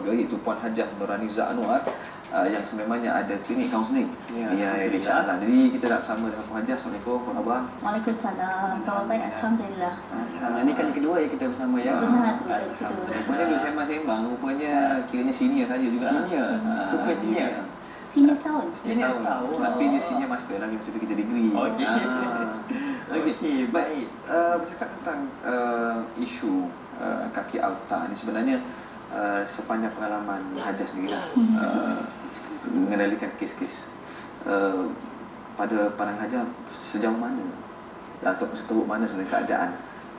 iaitu Puan Hajah Nurhaniza Anwar yang sememangnya ada klinik kaunseling di Shah Alam. Jadi kita nak bersama dengan Puan Hajah. Assalamualaikum, Puan Abang. Waalaikumsalam. Kawan baik, Alhamdulillah. Ini kali kedua ya kita bersama ya. Benar, kedua. Rupanya dulu sembang-sembang, rupanya kiranya senior saja juga. Senior, super senior. Senior setahun. Senior setahun. Tapi dia senior master lagi, masa tu kita degree. Okey, baik. Bercakap tentang isu kaki auta ni sebenarnya sepanjang pengalaman Hajah sendiri lah mengendalikan kes-kes pada pandangan Hajah sejauh mana atau seteruk mana sebenarnya keadaan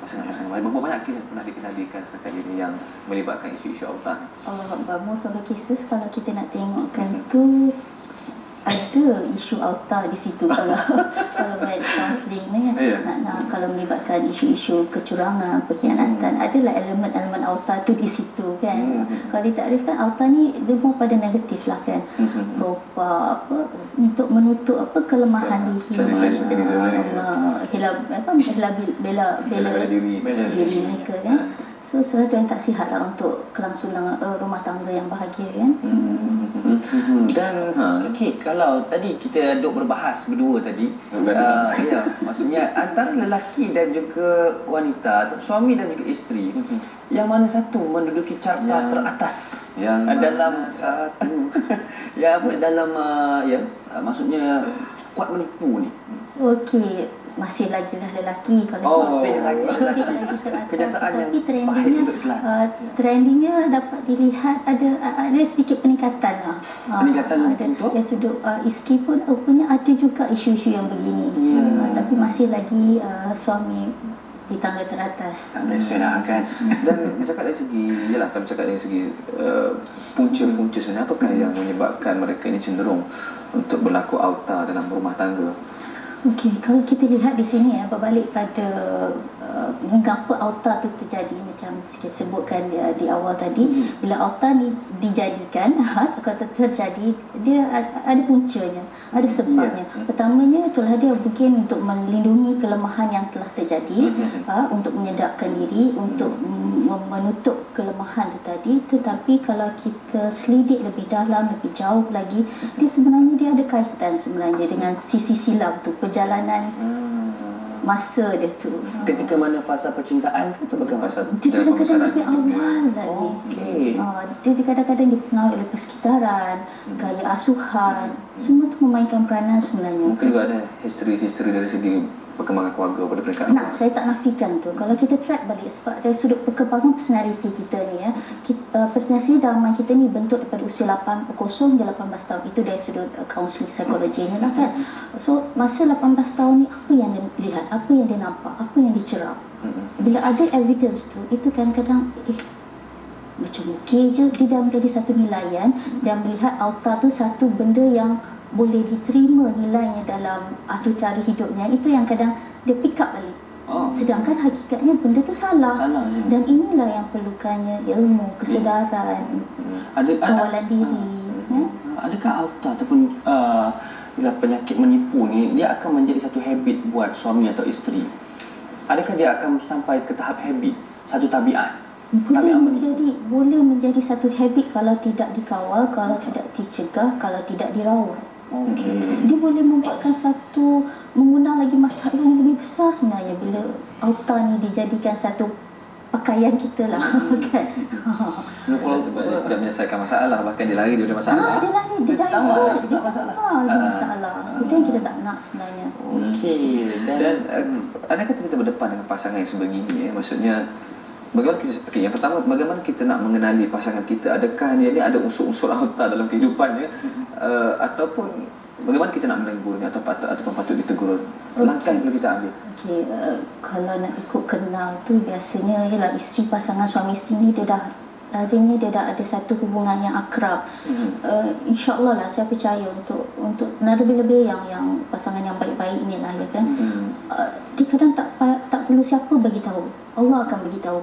pasangan-pasangan lain. Berapa banyak kes yang pernah dikendalikan setakat ini yang melibatkan isu-isu auta? Most of the cases kalau kita nak tengokkan tu ada isu auta di situ kalau marriage counselling ni nak kalau melibatkan isu-isu kecurangan, pengkhianatan, adalah elemen-elemen auta tu di situ kan. Kalau ditakdirkan auta ni dia more pada negatif lah kan. Berupa untuk menutup kelemahan bela diri mereka kan. So sesuatu yang tak sihat lah untuk kelangsungan rumah tangga yang bahagia kan. Dan okey, kalau tadi kita duk berbahas berdua tadi, ya, maksudnya antara lelaki dan juga wanita, suami dan juga isteri, yang mana satu menduduki carta teratas yang dalam satu dalam maksudnya kuat menipu ni. Okey, masih lagi lah lelaki kalau masih lagi teratas. Tetapi trendingnya dapat dilihat ada sedikit peningkatan lah. Peningkatan ada yang sudut isteri pun rupanya ada juga isu-isu yang begini. Tapi masih lagi suami di tangga teratas. Biasalah kan. Dan bercakap dari segi, kalau bercakap dari segi punca-punca sebenarnya, apakah yang menyebabkan mereka ini cenderung untuk berlaku auta dalam rumah tangga? Okey, kalau kita lihat di sini berbalik pada mengapa auta tu terjadi, macam kita sebutkan di awal tadi, bila auta ni dijadikan atau terjadi, dia ada puncanya, ada sebabnya. Pertamanya itulah dia mungkin untuk melindungi kelemahan yang telah terjadi, untuk menyedapkan diri, untuk menutup kelemahan tu tadi. Tetapi kalau kita selidik lebih dalam, lebih jauh lagi, dia sebenarnya dia ada kaitan sebenarnya dengan sisi silam tu, perjalanan masa dia tu. Ketika mana fasa percintaan ke atau bagaimana? Dia kadang-kadang lebih awal lagi. Okey. Dia kadang-kadang dipengaruhi oleh persekitaran, gaya asuhan, semua tu memainkan peranan sebenarnya. Mungkin juga ada history dari segi perkembangan keluarga pada peringkat saya tak nafikan tu. Kalau kita track balik sebab dari sudut perkembangan personality kita ni personality dalaman kita ni bentuk daripada usia 0 hingga 18 tahun. Itu dari sudut counselling psikologi ni lah kan. So masa 18 tahun ni apa yang dia lihat, apa yang dia nampak, apa yang dicerap. Bila ada evidence tu, itu kadang-kadang macam okey je, dia dah menjadi satu nilaian dan melihat auta tu satu benda yang boleh diterima nilainya dalam atur cara hidupnya. Itu yang kadang dia pick up balik. Sedangkan hakikatnya benda tu salah. Dan inilah yang perlukannya ilmu, kesedaran, kawalan diri. Adakah auta ataupun bila penyakit menipu ni, dia akan menjadi satu habit buat suami atau isteri? Adakah dia akan sampai ke tahap habit, satu tabiat? Boleh menjadi satu habit kalau tidak dikawal, kalau tidak dicegah, kalau tidak dirawat. Dia boleh membuatkan mengundang lagi masalah yang lebih besar sebenarnya bila auta ni dijadikan satu pakaian kita lah kan. Sebab dia menyelesaikan masalah, bahkan dia lari daripada masalah. Dia lari, dia masalah. Itu yang kita tak nak sebenarnya. Okey. Dan adakah kita berdepan dengan pasangan yang sebegini maksudnya bagaimana kita, yang pertama, bagaimana kita nak mengenali pasangan kita? Adakah dia ni ada unsur-unsur auta dalam kehidupannya, ataupun bagaimana kita nak menegurnya ataupun patut ditegur? Langkah yang perlu kita ambil. Okey, kalau nak ikut kenal tu biasanya ialah isteri, pasangan suami isteri ni lazimnya dia dah ada satu hubungan yang akrab. InsyaAllah lah, saya percaya untuk lebih-lebih yang pasangan yang baik-baik ni lah ya kan. Dia kadang tak perlu siapa bagi tahu, Allah akan bagi tahu.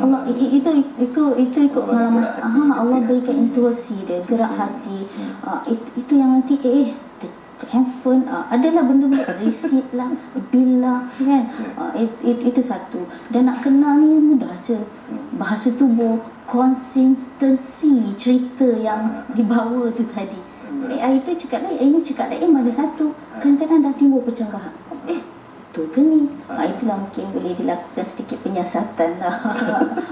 Allah itu ikut pengalaman. Allah berikan intuisi dia, gerak hati. Itu yang nanti handphone, adalah benda-benda receipt lah, bil lah kan. Itu satu. Dan nak kenal ni mudah je. Bahasa tubuh, konsistensi cerita yang dibawa tu tadi. AI tu cakap lain, ini cakap lain, ada satu. Kadang-kadang dah timbul percanggahan. Betul ke ni? Itulah mungkin boleh dilakukan sedikit penyiasatan lah.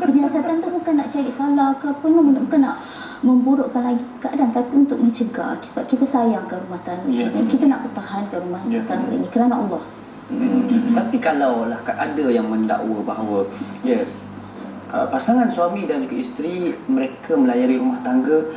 Penyiasatan tu bukan nak cari salah ke apa, bukan nak memburukkan lagi keadaan, tapi untuk mencegah. Sebab kita sayangkan rumah tangga kita nak pertahankan rumah tangga ini kerana Allah. Tapi kalau lah ada yang mendakwa bahawa pasangan suami dan juga isteri mereka melayari rumah tangga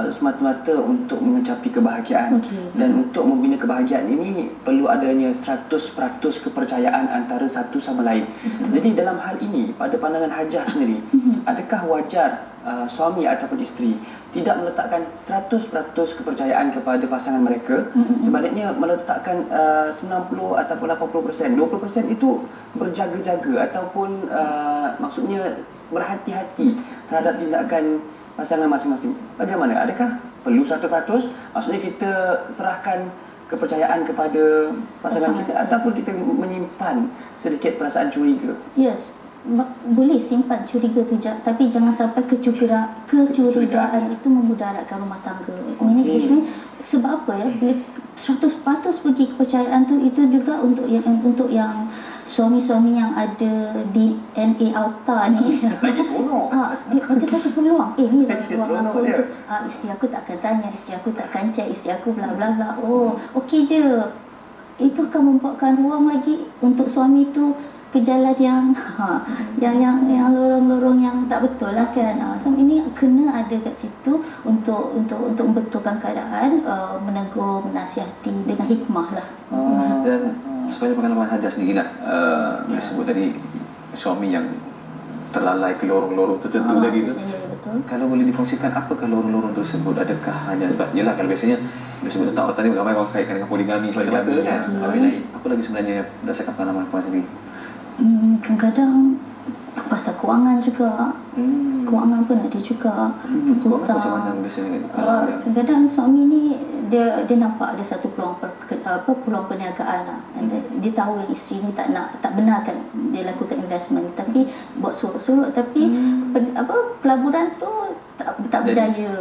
semata-mata untuk mencapai kebahagiaan, dan untuk membina kebahagiaan ini perlu adanya 100% kepercayaan antara satu sama lain. Jadi dalam hal ini, pada pandangan Hajah sendiri, adakah wajar suami ataupun isteri tidak meletakkan 100% kepercayaan kepada pasangan mereka, sebaliknya meletakkan 90 ataupun 80%, 20% itu berjaga-jaga ataupun maksudnya berhati-hati terhadap tindakan pasangan masing-masing. Bagaimana? Adakah perlu 100%? Maksudnya kita serahkan kepercayaan kepada pasangan kita, ataupun kita menyimpan sedikit perasaan curiga? Yes, boleh simpan curiga tu, tapi jangan sampai kecurigaan itu memudaratkan rumah tangga. Ini sebab apa ya? Bila 100% pergi kepercayaan tu, itu juga untuk yang suami-suami yang ada DNA auta ni. Lagi seronok. Dia macam satu peluang. Ni lah Lagi peluang seronok aku dia. untuk isteri aku takkan tanya, isteri aku takkan cek, isteri aku bla bla bla. Oh, okey je. Itu akan membuatkan ruang lagi untuk suami tu ke jalan yang lorong-lorong yang tak betul lah kan. So ini kena ada kat situ untuk membetulkan keadaan, menegur, menasihati dengan hikmah lah. Dan sepanjang pengalaman Hajah sendiri nak disebut tadi suami yang terlalai ke lorong-lorong tertentu tadi tu. Ya, betul. Kalau boleh difungsikan, apakah lorong-lorong tersebut? Adakah hanya sebab yelah, kalau biasanya disebut tentang otak ni ramai orang kaitkan dengan poligami sebagainya kan. Apa lagi sebenarnya berdasarkan pengalaman puan sendiri? Kadang-kadang pasal kewangan juga. Kewangan pun ada juga. Kewangan macam mana biasanya? Kadang-kadang suami ni dia nampak ada satu peluang peluang perniagaan lah. Dia tahu yang isteri ni tak benarkan dia lakukan investment, tapi buat surut-surut, tapi pelaburan tu tak berjaya.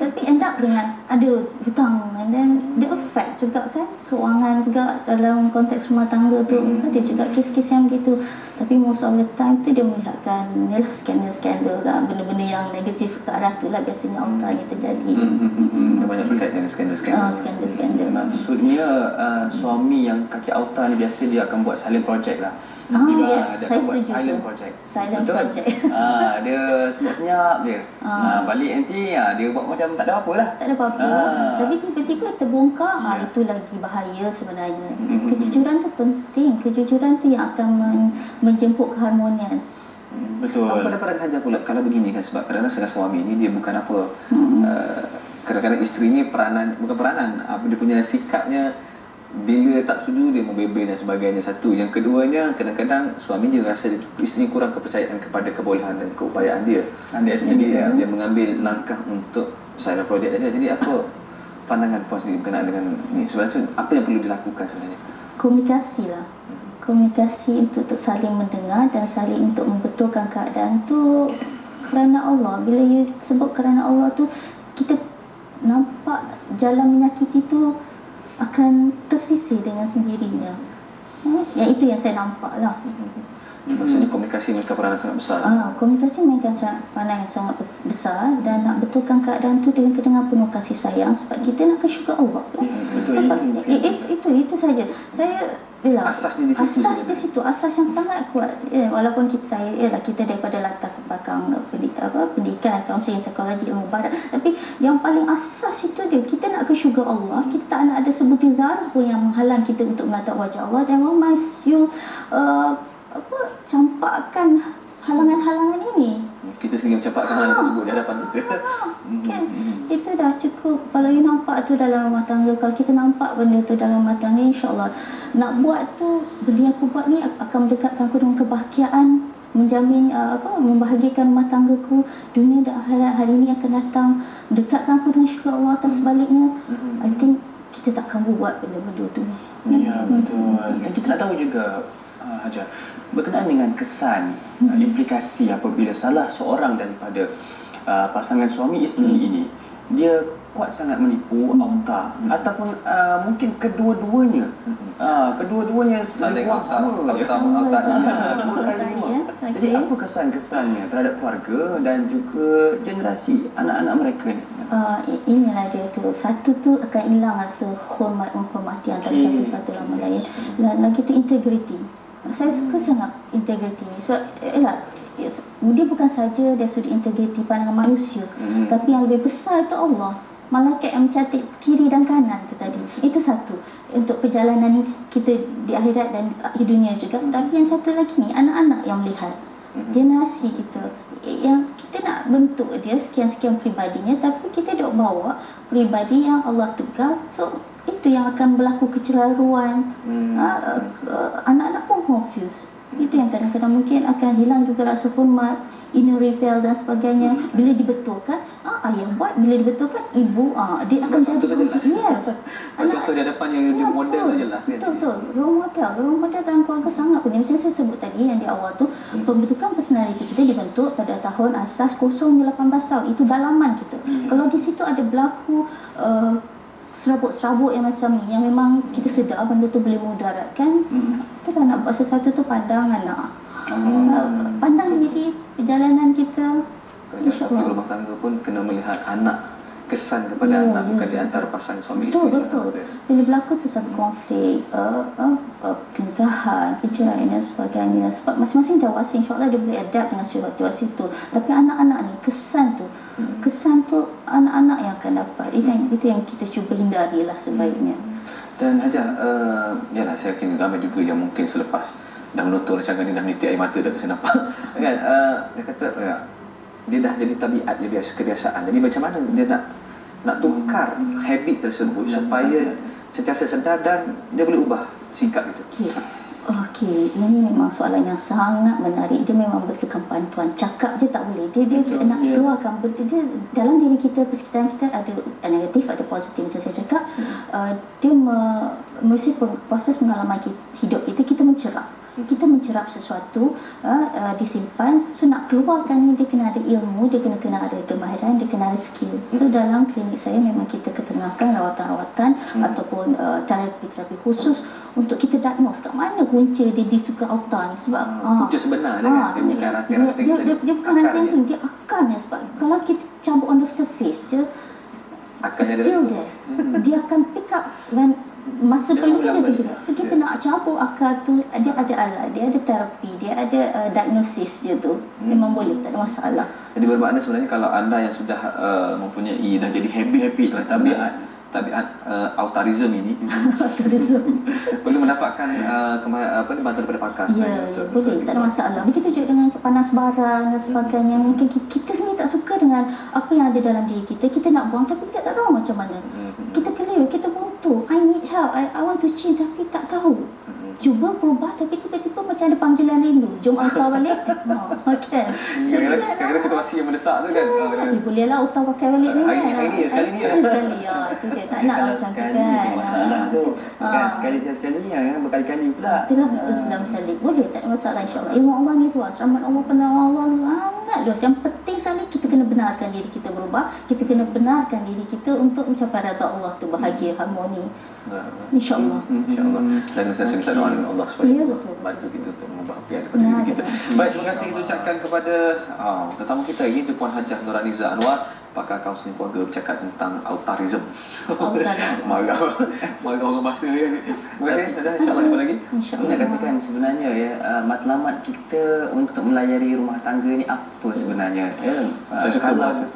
Tapi end up dengan ada hutang, and then dia affect juga kan kewangan juga dalam konteks rumah tangga tu. Ada juga kes-kes yang begitu, tapi most of the time tu dia melihatkan yalah skandal lah, benda-benda yang negatif ke arah tu lah biasanya auta ni terjadi. Banyak berkait dengan skandal. Maksudnya suami yang kaki auta ni biasa dia akan buat silent project lah. Yes, dia saya akan buat setuju silent tu. project. Silent Betul? project. Dia senyap-senyap dia. Balik nanti dia buat macam tak ada apa lah. Tak ada apa-apa. Tapi tiba-tiba terbongkar, itu lagi bahaya sebenarnya. Kejujuran tu penting. Kejujuran tu yang akan menjemput keharmonian. Betul. Apa pendapat Hajah pula kalau begini kan, sebab kadang-kadang setengah suami ni dia bukan apa, kadang-kadang isteri ni bukan peranan, dia punya sikapnya bila tak setuju dia membebel dan sebagainya. Satu, yang keduanya kadang-kadang suami dia rasa isteri kurang kepercayaan kepada kebolehan dan keupayaan dia. Dia mengambil langkah untuk silent project tadi. Jadi apa pandangan puan sendiri berkenaan dengan ni? Sebenarnya apa yang perlu dilakukan sebenarnya? Komunikasi lah. Komunikasi untuk saling mendengar dan saling untuk membetulkan keadaan tu kerana Allah. Bila you sebut kerana Allah tu, kita nampak jalan menyakiti tu akan tersisih dengan sendirinya. Yang itu yang saya nampak lah. Maksudnya komunikasi mereka peranan sangat besar. Komunikasi mainkan peranan yang sangat besar, dan nak betulkan keadaan tu dengan penuh kasih sayang, sebab kita nak ke syurga Allah. Itu saja. Saya asasnya di situ. Asas yang sangat kuat. Walaupun kita daripada latar belakang pendidikan, kaunseling, psikologi, ilmu barat, tapi yang paling asas itu dia, kita nak ke syurga Allah. Kita tak nak ada sebutir zarah pun yang menghalang kita untuk menatap wajah Allah. Dan once you campakkan halangan-halangan ini, kita sendiri mencampakkan halangan tersebut di hadapan kita. Kan? Itu dah cukup. Kalau you nampak tu dalam rumah tangga, kalau kita nampak benda tu dalam rumah tangga, insyaAllah nak buat tu, benda yang aku buat ni akan mendekatkan aku dengan kebahagiaan menjamin membahagiakan rumah tanggaku dunia dan akhirat hari ini akan datang, dekatkan aku dengan syurga Allah atau sebaliknya. I think kita takkan buat benda-benda tu. Ya, betul. Dan kita nak tahu juga Hajar, berkenaan dengan kesan implikasi apabila salah seorang daripada pasangan suami isteri ini dia kuat sangat menipu auta ataupun mungkin kedua-duanya saling kuat sama auta jadi apa kesan-kesannya terhadap keluarga dan juga generasi anak-anak mereka ni? Inilah dia tu. Satu tu akan hilang rasa menghormati antara satu sama lain. Dan lagi tu integriti. Saya suka sangat integriti ni. So, dia bukan saja dari sudut integriti pandangan manusia, tapi yang lebih besar itu Allah. Malaikat yang mencatat kiri dan kanan tu tadi. Itu satu untuk perjalanan kita di akhirat dan di dunia juga. Tapi yang satu lagi ni anak-anak yang melihat generasi kita yang kita nak bentuk dia sekian-sekian pribadinya, tapi kita dok bawa pribadi yang Allah tegas. So itu yang akan berlaku kecelaruan. Anak-anak pun confused. Itu yang kadang-kadang mungkin akan hilang juga rasa hormat, inner rebel dan sebagainya. Bila dibetulkan, ayah buat, bila dibetulkan ibu, dia akan jadi confused. Yes. Contoh di hadapan yang dia model tu jelas kan. Betul. Role model dalam keluarga sangat penting. Macam saya sebut tadi yang di awal tu, pembentukan personality kita dibentuk pada tahun asas 0-18 tahun. Itu dalaman kita. Kalau di situ ada berlaku serabut-serabut yang macam ni, yang memang kita sedar benda tu boleh mudaratkan, kita nak buat sesuatu tu pandangan pandang diri perjalanan kita. InsyaAllah rumah tangga pun kena melihat anak, kesan kepada anak, bukan di antara pasangan suami isteri. Betul. Bila berlaku sesuatu konflik, pernikahan, perceraian dan sebagainya, sebab masing-masing dewasa, insyaAllah dia boleh adapt dengan situasi itu. Tapi anak-anak ni, kesan tu anak-anak yang akan dapat. Itu yang kita cuba hindari lah sebaiknya. Dan Hajar, yalah saya yakin ramai juga yang mungkin selepas dah menonton rancangan ni dah meniti air mata dah tu saya nampak kan, dia kata dia dah jadi tabiat, dia kebiasaan. Jadi macam mana dia nak tukar habit tersebut supaya sentiasa sedar dan dia boleh ubah sikap itu. Okey, ini memang soalan yang sangat menarik. Dia memang memerlukan bantuan. Cakap je tak boleh. Dia nak keluarkan benda dia dalam diri kita, persekitaran kita ada negatif, ada positif. Macam saya cakap, dia melalui proses pengalaman hidup kita mencerap. Kita mencerap sesuatu, disimpan. So nak keluarkan ni, dia kena ada ilmu, dia kena ada kemahiran, dia kena ada skill. So dalam klinik saya memang kita ketengahkan rawatan-rawatan ataupun terapi-terapi khusus untuk kita diagnose kat mana punca dia disuka auta ni. Sebab punca sebenar dia kan, dia bukan ranting-ranting, dia bukan ranting, dia akarnya. Sebab kalau kita cabut on the surface je, akarnya still there. Dia akan pick up dan masa perlu dia berbeza. So kita nak cabut akar tu, dia ada alat, dia ada terapi, dia ada diagnosis dia tu. Memang boleh, tak ada masalah. Jadi bermakna sebenarnya kalau anda yang sudah mempunyai, dah jadi habit tabiat autism ini perlu mendapatkan bantuan daripada pakar. Ya, boleh, tak ada masalah. Begitu juga dengan panas barang dan sebagainya. Mungkin kita sendiri tak suka dengan apa yang ada dalam diri kita. Kita nak buang tapi kita tak tahu macam mana. Kita keliru, kita buntu. I need help, I want to change tapi tak tahu. Cuba berubah tapi tiba-tiba macam ada panggilan rindu. Jom auta balik. Kan? Kadang-kadang situasi yang mendesak tu kan. Bolehlah auta pakai balik ni. Hari ni sekali ni. Itu dia. Tak nak macam tu kan. Masalah tu. Bukan sekali yang berkali-kali pula. Itulah uzbillah misalik. Boleh, tak ada masalah insyaAllah. Ilmu Allah ni luas. Rahmat Allah, penerang Allah ni sangat luas. Yang penting sekali kita kena benarkan diri kita berubah. Kita kena benarkan diri kita untuk mencapai redha Allah tu, bahagia, harmoni. InsyaAllah. InsyaAllah. Dan saya minta doa dengan Allah supaya bantu kita untuk mengubah apa yang ada pada diri kita. Baik, terima kasih kita ucapkan kepada tetamu kita hari ini, Puan Hajah Nurhaliza Anwar, pakar kaunseling keluarga, bercakap tentang autism. Marah orang bahasa ni. Terima kasih. InsyaAllah jumpa lagi. Nak katakan sebenarnya matlamat kita untuk melayari rumah tangga ni apa sebenarnya? Saya suka bahasa